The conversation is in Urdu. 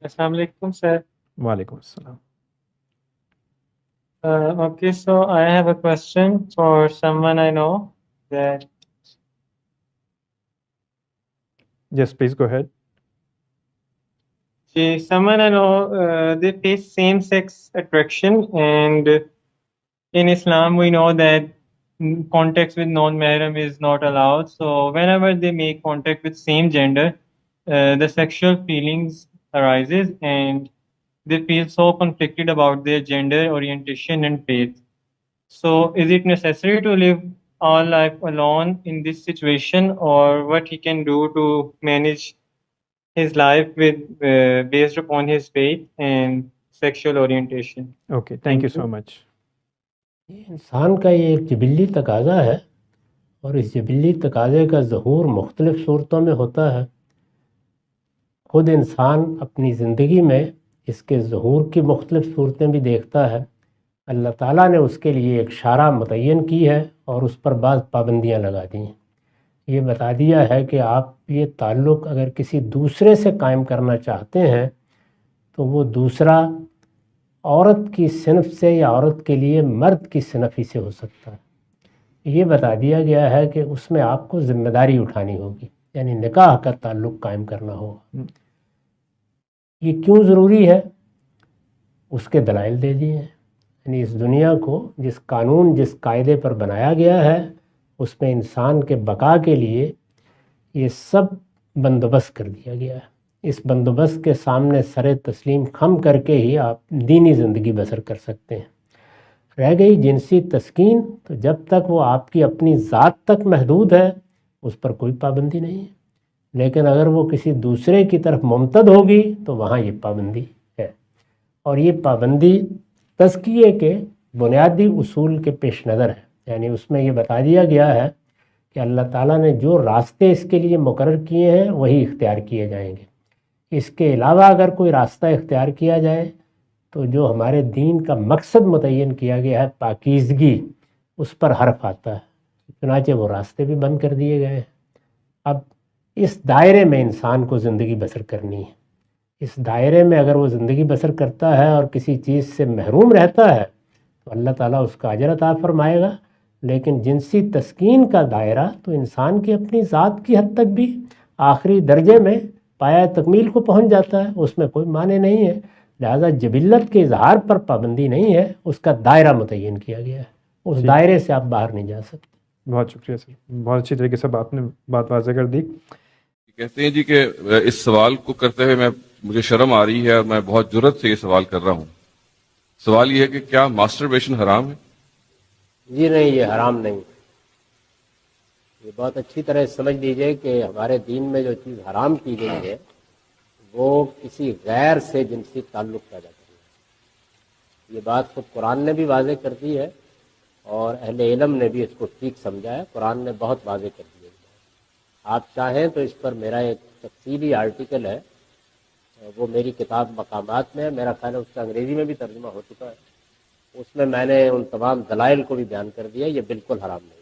Assalamu alaikum, sir. وعلیکم السلام. Okay, so I have a question for someone I know that Yes, please go ahead. someone I know they face same-sex attraction, and in Islam we know that contact with non-mahram is not allowed. So whenever they make contact with same gender, the sexual feelings arises, and they feel so conflicted about their gender orientation and faith. So, is it necessary to live our life alone in this situation, or what he can do to manage his life with based upon his faith and sexual orientation? Okay, thank you Thank so you. much. انسان کا یہ ایک جبلی تقاضا ہے، اور اس جبلی تقاضے کا ظہور مختلف صورتوں میں ہوتا ہے. خود انسان اپنی زندگی میں اس کے ظہور کی مختلف صورتیں بھی دیکھتا ہے. اللہ تعالیٰ نے اس کے لیے ایک شرح متعین کی ہے اور اس پر بعض پابندیاں لگا دی ہیں. یہ بتا دیا ہے کہ آپ یہ تعلق اگر کسی دوسرے سے قائم کرنا چاہتے ہیں تو وہ دوسرا عورت کی صنف سے یا عورت کے لیے مرد کی صنف ہی سے ہو سکتا ہے. یہ بتا دیا گیا ہے کہ اس میں آپ کو ذمہ داری اٹھانی ہوگی، یعنی نکاح کا تعلق قائم کرنا ہوگا. یہ کیوں ضروری ہے؟ اس کے دلائل دے دیے ہیں. یعنی اس دنیا کو جس قانون جس قاعدے پر بنایا گیا ہے اس میں انسان کے بقا کے لیے یہ سب بندوبست کر دیا گیا ہے. اس بندوبست کے سامنے سر تسلیم خم کر کے ہی آپ دینی زندگی بسر کر سکتے ہیں. رہ گئی جنسی تسکین، تو جب تک وہ آپ کی اپنی ذات تک محدود ہے اس پر کوئی پابندی نہیں ہے، لیکن اگر وہ کسی دوسرے کی طرف ممتد ہوگی تو وہاں یہ پابندی ہے. اور یہ پابندی تزکیے کے بنیادی اصول کے پیش نظر ہے. یعنی اس میں یہ بتا دیا گیا ہے کہ اللہ تعالیٰ نے جو راستے اس کے لیے مقرر کیے ہیں وہی اختیار کیے جائیں گے. اس کے علاوہ اگر کوئی راستہ اختیار کیا جائے تو جو ہمارے دین کا مقصد متعین کیا گیا ہے پاکیزگی، اس پر حرف آتا ہے. چنانچہ وہ راستے بھی بند کر دیے گئے ہیں. اب اس دائرے میں انسان کو زندگی بسر کرنی ہے. اس دائرے میں اگر وہ زندگی بسر کرتا ہے اور کسی چیز سے محروم رہتا ہے تو اللہ تعالیٰ اس کا اجر عطا فرمائے گا. لیکن جنسی تسکین کا دائرہ تو انسان کی اپنی ذات کی حد تک بھی آخری درجے میں پایہ تکمیل کو پہنچ جاتا ہے، اس میں کوئی معنی نہیں ہے. لہذا جبلت کے اظہار پر پابندی نہیں ہے، اس کا دائرہ متعین کیا گیا ہے. اس دائرے سے آپ باہر نہیں جا سکتے. بہت شکریہ سر، بہت اچھی طریقے سے آپ نے بات واضح کر دی. کہتے ہیں جی کہ اس سوال کو کرتے ہوئے مجھے شرم آ رہی ہے اور میں بہت جرت سے یہ سوال کر رہا ہوں. سوال یہ ہے کہ کیا ماسٹربیشن حرام ہے؟ جی نہیں، یہ حرام نہیں. یہ بہت اچھی طرح سمجھ لیجئے کہ ہمارے دین میں جو چیز حرام کی گئی ہے وہ کسی غیر سے جنسی تعلق پیدا کرنا ہے. یہ بات خود قرآن نے بھی واضح کر دی ہے اور اہل علم نے بھی اس کو ٹھیک سمجھا ہے. قرآن نے بہت واضح کر دیا ہے. آپ چاہیں تو اس پر میرا ایک تفصیلی آرٹیکل ہے، وہ میری کتاب مقامات میں ہے. میرا خیال ہے اس کا انگریزی میں بھی ترجمہ ہو چکا ہے. اس میں نے ان تمام دلائل کو بھی بیان کر دیا. یہ بالکل حرام نہیں.